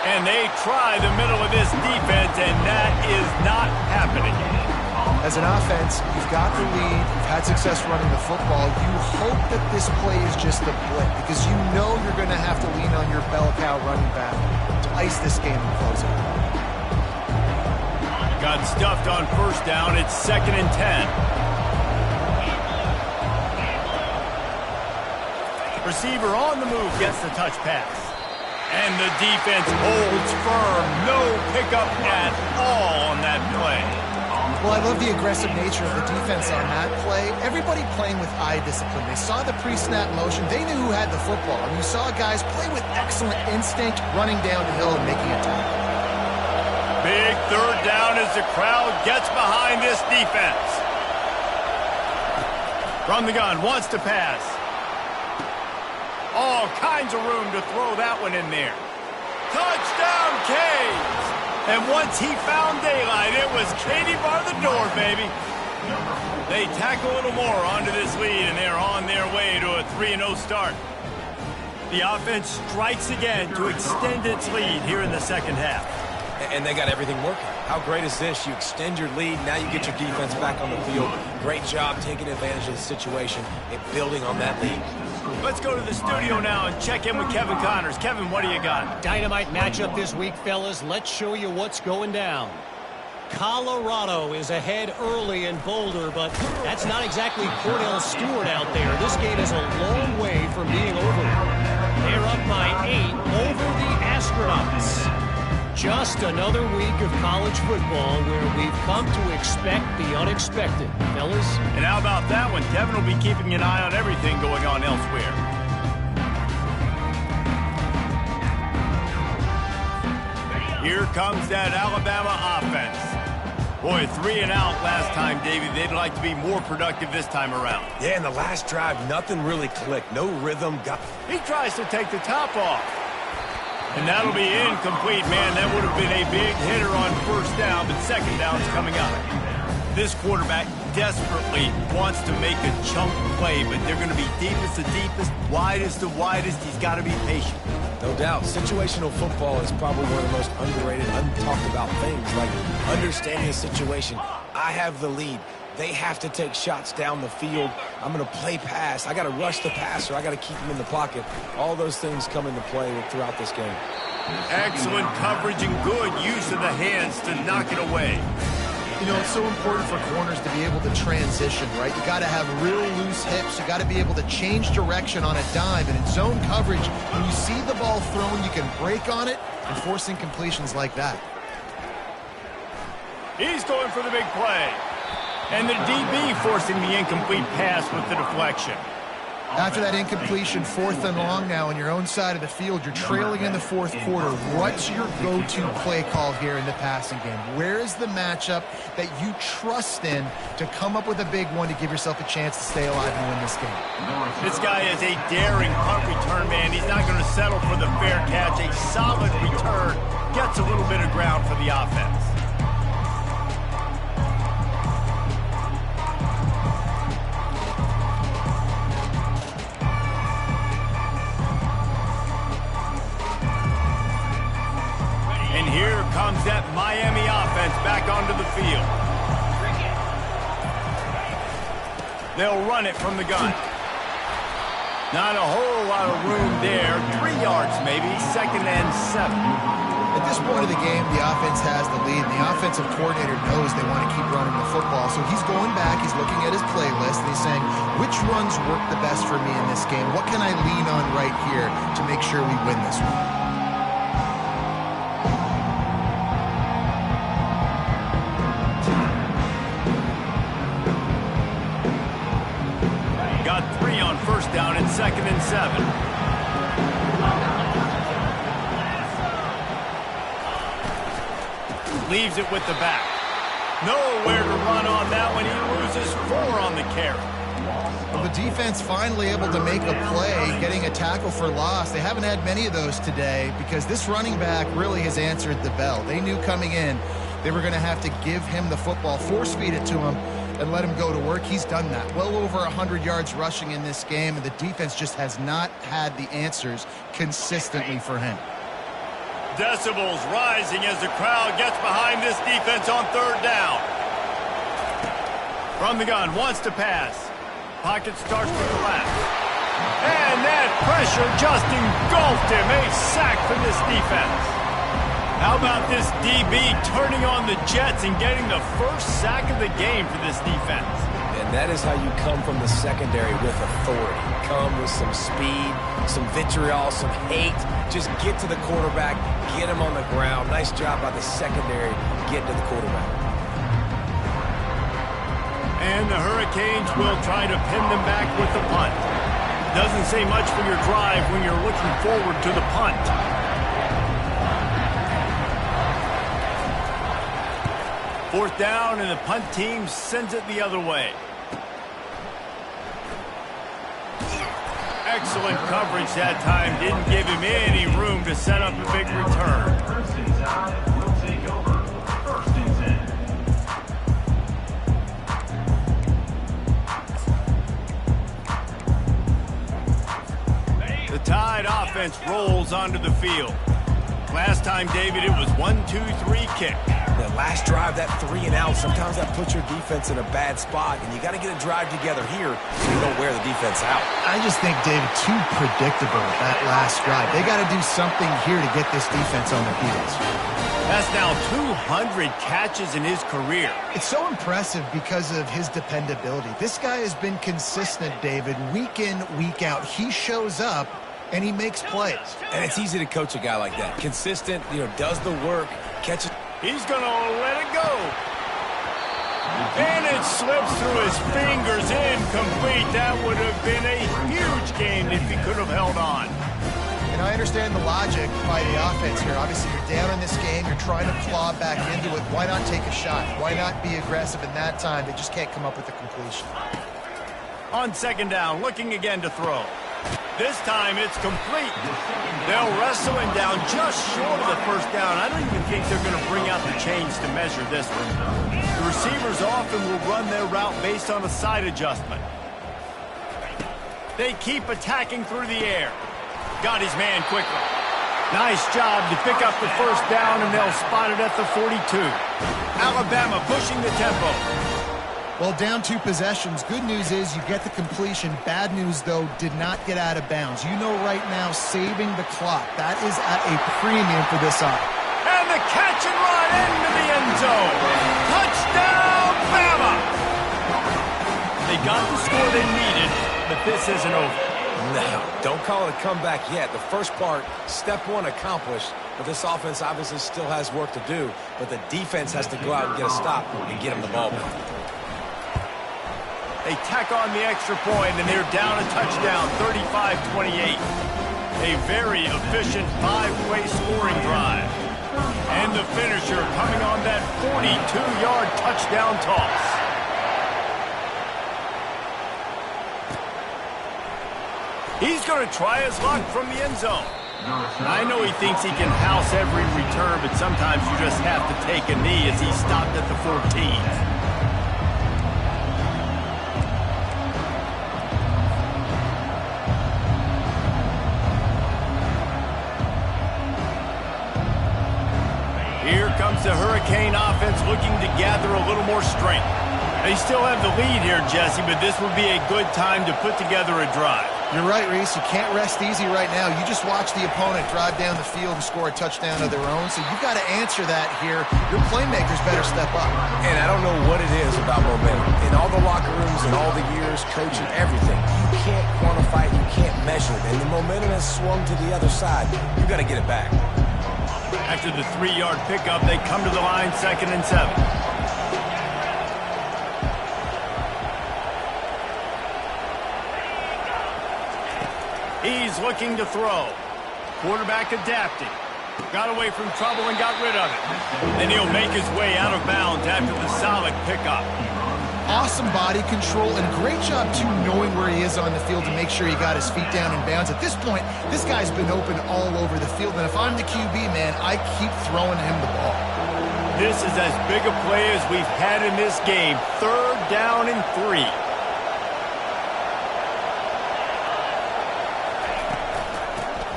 And they try the middle of this defense, and that is not happening. As an offense, you've got the lead, you've had success running the football. You hope that this play is just a blip because you know you're going to have to lean on your bell cow running back to ice this game and close it. Got stuffed on first down. It's 2nd and 10. Receiver on the move gets the touch pass. And the defense holds firm. No pickup at all on that play. Well, I love the aggressive nature of the defense on that play. Everybody playing with eye discipline. They saw the pre-snap motion. They knew who had the football. And you saw guys play with excellent instinct, running down the hill and making a tackle. Big third down as the crowd gets behind this defense. From the gun, wants to pass. All kinds of room to throw that one in there. Touchdown, Canes! And once he found daylight, it was Katie bar the door, baby. They tack a little more onto this lead, and they're on their way to a 3-0 start. The offense strikes again to extend its lead here in the second half. And they got everything working. How great is this? You extend your lead, now you get your defense back on the field. Great job taking advantage of the situation and building on that lead. Let's go to the studio now and check in with Kevin Connors. Kevin, what do you got? Dynamite matchup this week, fellas. Let's show you what's going down. Colorado is ahead early in Boulder, but that's not exactly Cordell Stewart out there. This game is a long way from being over. They're up by 8 over the Astronauts. Just another week of college football where we've come to expect the unexpected, fellas. And how about that one? Kevin will be keeping an eye on everything going on elsewhere. Here comes that Alabama offense. Boy, 3 and out last time, Davey. They'd like to be more productive this time around. Yeah, in the last drive, nothing really clicked. No rhythm. He tries to take the top off. And that'll be incomplete, man. That would have been a big hitter on first down, but second down's coming up. This quarterback desperately wants to make a chunk play, but they're going to be deepest to deepest, widest to widest. He's got to be patient. No doubt. Situational football is probably one of the most underrated, untalked about things, like understanding a situation. I have the lead. They have to take shots down the field. I'm going to play pass. I got to rush the passer. I got to keep him in the pocket. All those things come into play throughout this game. Excellent coverage and good use of the hands to knock it away. You know, it's so important for corners to be able to transition, right? You got to have real loose hips. You got to be able to change direction on a dime. And in zone coverage, when you see the ball thrown, you can break on it and force incompletions like that. He's going for the big play. And the DB forcing the incomplete pass with the deflection. After that incompletion, 4th and long now on your own side of the field, you're trailing in the 4th quarter. What's your go-to play call here in the passing game? Where is the matchup that you trust in to come up with a big one to give yourself a chance to stay alive and win this game? This guy is a daring punt return, man. He's not going to settle for the fair catch. A solid return gets a little bit of ground for the offense. Here comes that Miami offense back onto the field. They'll run it from the gun. Not a whole lot of room there. 3 yards maybe, 2nd and 7. At this point of the game, the offense has the lead, and the offensive coordinator knows they want to keep running the football. So he's going back, he's looking at his playlist, and he's saying, which runs work the best for me in this game? What can I lean on right here to make sure we win this one? Got 3 on first down and 2nd and 7. Leaves it with the back. Nowhere to run on that one. He loses 4 on the carry. Well, the defense finally able to make a play, getting a tackle for loss. They haven't had many of those today because this running back really has answered the bell. They knew coming in they were going to have to give him the football, force-feed it to him, and let him go to work. He's done that. Well over 100 yards rushing in this game, and the defense just has not had the answers consistently for him. Decibels rising as the crowd gets behind this defense on 3rd down. From the gun, wants to pass. Pocket starts to the left. And that pressure just engulfed him. A sack for this defense. How about this DB turning on the Jets and getting the first sack of the game for this defense? And That is how you come from the secondary with authority. Come with some speed, some vitriol, some hate. Just get to the quarterback, get him on the ground. Nice job by the secondary getting to the quarterback. And the Hurricanes will try to pin them back with the punt. Doesn't say much for your drive when you're looking forward to the punt. Fourth down, and the punt team sends it the other way. Excellent coverage that time. Didn't give him any room to set up a big return. First and 10 will take over. First and 10. The Tide offense rolls onto the field. Last time, David, it was 1-2-3 kick. That last drive, that 3-and-out, sometimes that puts your defense in a bad spot, and you got to get a drive together here so you don't wear the defense out. I just think, David, too predictable that last drive. They got to do something here to get this defense on their heels. That's now 200 catches in his career. It's so impressive because of his dependability. This guy has been consistent, David, week in, week out. He shows up, and he makes plays. And it's easy to coach a guy like that. Consistent, does the work, catches. He's going to let it go. And it slips through his fingers, incomplete. That would have been a huge game if he could have held on. And I understand the logic by the offense here. Obviously, you're down in this game. You're trying to claw back into it. Why not take a shot? Why not be aggressive in that time? They just can't come up with a completion. On second down, looking again to throw. This time it's complete. They'll wrestle him down just short of the first down. I don't even think they're going to bring out the chains to measure this one. The receivers often will run their route based on a side adjustment. They keep attacking through the air. Got his man quickly. Nice job to pick up the first down, and they'll spot it at the 42. Alabama pushing the tempo. Well, down 2 possessions. Good news is you get the completion. Bad news, though, did not get out of bounds. You know right now, saving the clock. That is at a premium for this side. And the catch and run into the end zone. Touchdown, Bama! They got the score they needed, but this isn't over. No, don't call it a comeback yet. The first part, step 1 accomplished, but this offense obviously still has work to do, but the defense has to go out and get a stop and get them the ball back. They tack on the extra point, and they're down a touchdown, 35-28. A very efficient 5-play scoring drive. And the finisher coming on that 42-yard touchdown toss. He's going to try his luck from the end zone. I know he thinks he can house every return, but sometimes you just have to take a knee as he stopped at the 14. Here comes the Hurricane offense looking to gather a little more strength. They still have the lead here, Jesse, but this would be a good time to put together a drive. You're right, Reese. You can't rest easy right now. You just watch the opponent drive down the field and score a touchdown of their own, so you've got to answer that here. Your playmakers better step up. And I don't know what it is about momentum. In all the locker rooms and all the years, coaching, everything, you can't quantify it, you can't measure it. And the momentum has swung to the other side. You've got to get it back. After the 3-yard pickup, they come to the line, 2nd and 7. He's looking to throw. Quarterback adapting. Got away from trouble and got rid of it. Then he'll make his way out of bounds after the solid pickup. Awesome body control and great job, too, knowing where he is on the field to make sure he got his feet down in bounds. At this point, this guy's been open all over the field, and if I'm the QB, man, I keep throwing him the ball. This is as big a play as we've had in this game. 3rd down and 3.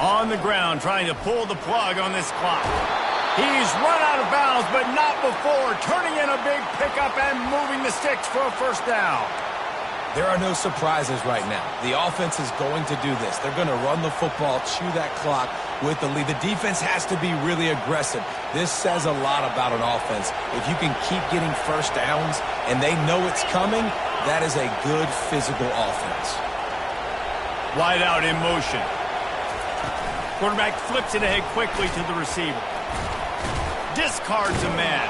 On the ground, trying to pull the plug on this clock. He's run out of bounds, but not before. Turning in a big pickup and moving the sticks for a first down. There are no surprises right now. The offense is going to do this. They're going to run the football, chew that clock with the lead. The defense has to be really aggressive. This says a lot about an offense. If you can keep getting first downs and they know it's coming, That is a good physical offense. Wide out in motion. Quarterback flips it ahead quickly to the receiver. Discards a man.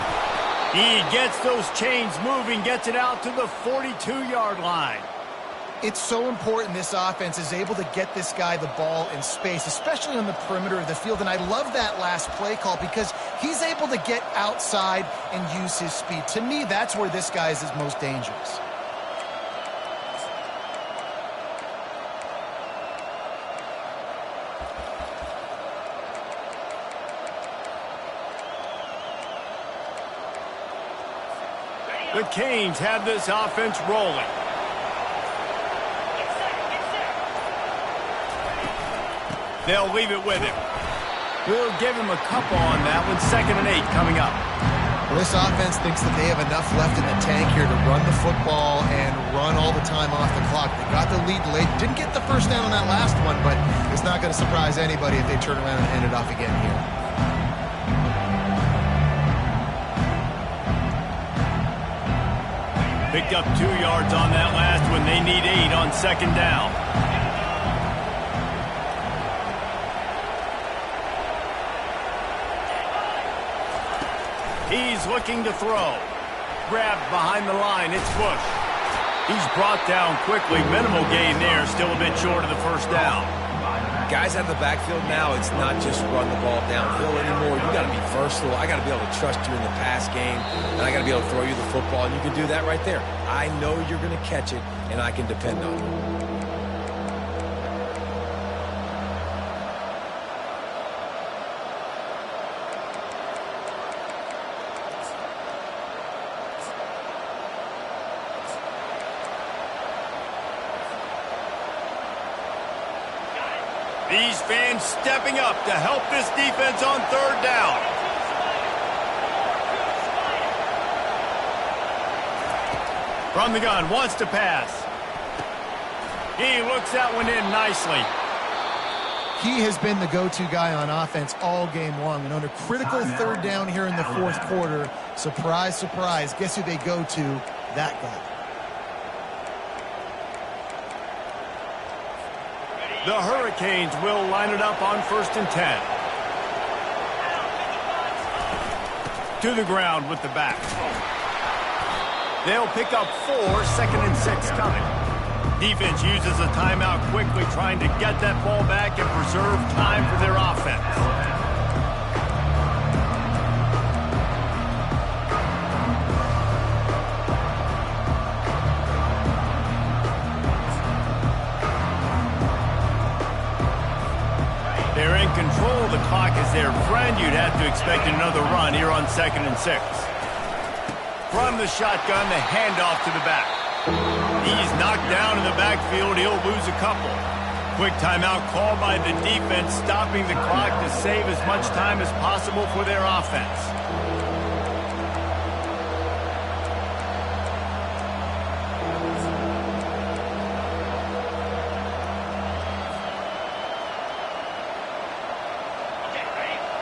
He gets those chains moving, gets it out to the 42-yard line. It's so important this offense is able to get this guy the ball in space, especially on the perimeter of the field. And I love that last play call because he's able to get outside and use his speed. To me, that's where this guy is his most dangerous. The Canes have this offense rolling. They'll leave it with him. We'll give him a couple on that one. 2nd and 8 coming up. Well, this offense thinks that they have enough left in the tank here to run the football and run all the time off the clock. They got the lead late. Didn't get the first down on that last one, but it's not going to surprise anybody if they turn around and hand it off again here. Picked up 2 yards on that last one. They need 8 on 2nd down. He's looking to throw. Grabbed behind the line. It's Bush. He's brought down quickly. Minimal gain there. Still a bit short of the first down. Guys out of the backfield now, it's not just run the ball downhill anymore. You got to be versatile. I got to be able to trust you in the pass game, and I got to be able to throw you the football, and you can do that right there. I know you're going to catch it, and I can depend on you. These fans stepping up to help this defense on 3rd down. From the gun, wants to pass. He looks that one in nicely. He has been the go-to guy on offense all game long. And under critical 3rd down here in the 4th quarter, surprise, surprise, guess who they go to? That guy. The Hurricanes will line it up on 1st and 10. To the ground with the back. They'll pick up 4, 2nd and 6 coming. Defense uses a timeout quickly, trying to get that ball back and preserve time for their offense. They're in control of the clock as their friend. You'd have to expect another run here on 2nd and 6. From the shotgun, the handoff to the back. He's knocked down in the backfield. He'll lose a couple. Quick timeout called by the defense, stopping the clock to save as much time as possible for their offense.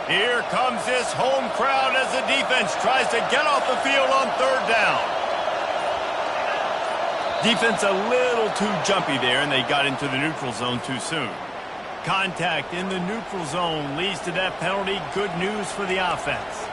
Here comes this home crowd as the defense tries to get off the field on 3rd down. Defense a little too jumpy there, and they got into the neutral zone too soon. Contact in the neutral zone leads to that penalty. Good news for the offense.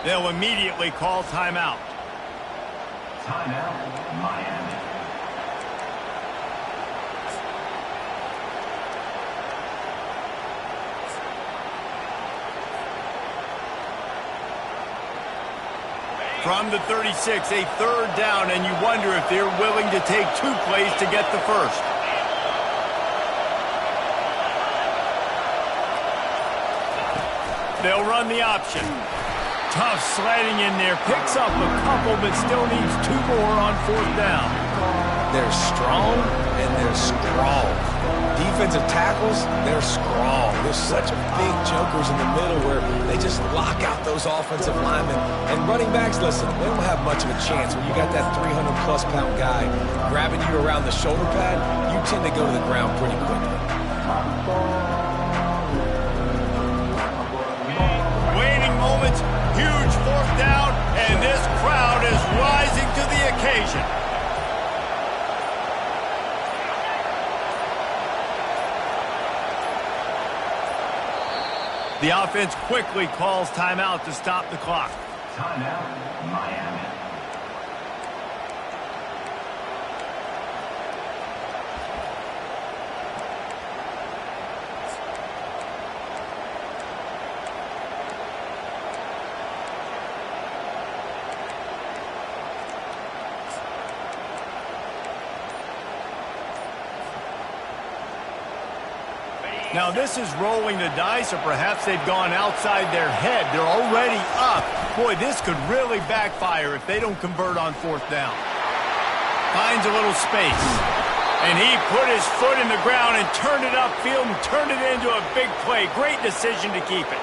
They'll immediately call timeout. Timeout, Miami. From the 36, a 3rd down, and you wonder if they're willing to take 2 plays to get the first. They'll run the option. Tough sledding in there. Picks up a couple, but still needs 2 more on 4th down. They're strong, and they're strong. Defensive tackles, they're strong. There's such big jokers in the middle where they just lock out those offensive linemen. And running backs, listen, they don't have much of a chance. When you got that 300-plus pound guy grabbing you around the shoulder pad, you tend to go to the ground pretty quickly. Waiting moments, huge fourth down, and this crowd is rising to the occasion. The offense quickly calls timeout to stop the clock. Timeout, Miami. Now this is rolling the dice, or perhaps they've gone outside their head. They're already up. Boy, this could really backfire if they don't convert on fourth down. Finds a little space. And he put his foot in the ground and turned it upfield and turned it into a big play. Great decision to keep it.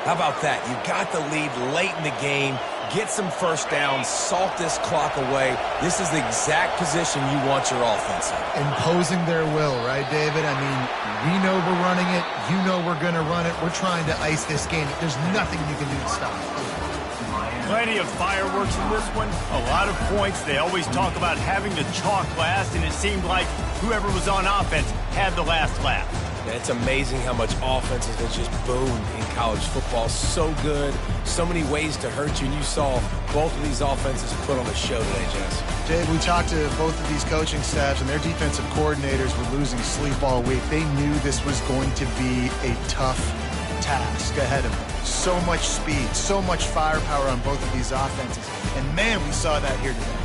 How about that? You got the lead late in the game. Get some first downs, salt this clock away. This is the exact position you want your offense in. Imposing their will, right, David? I mean, we know we're running it. You know we're going to run it. We're trying to ice this game. There's nothing you can do to stop it. Plenty of fireworks in this one. A lot of points. They always talk about having to chalk last, and it seemed like whoever was on offense had the last laugh. It's amazing how much offenses have just boomed in college football. So good, so many ways to hurt you, and you saw both of these offenses put on a show today, Jess. Dave, we talked to both of these coaching staffs, and their defensive coordinators were losing sleep all week. They knew this was going to be a tough task ahead of them. So much speed, so much firepower on both of these offenses. And, man, we saw that here today.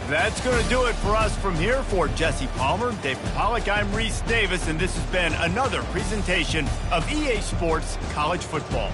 That's going to do it for us from here. For Jesse Palmer, David Pollack, I'm Reese Davis, and this has been another presentation of EA Sports College Football.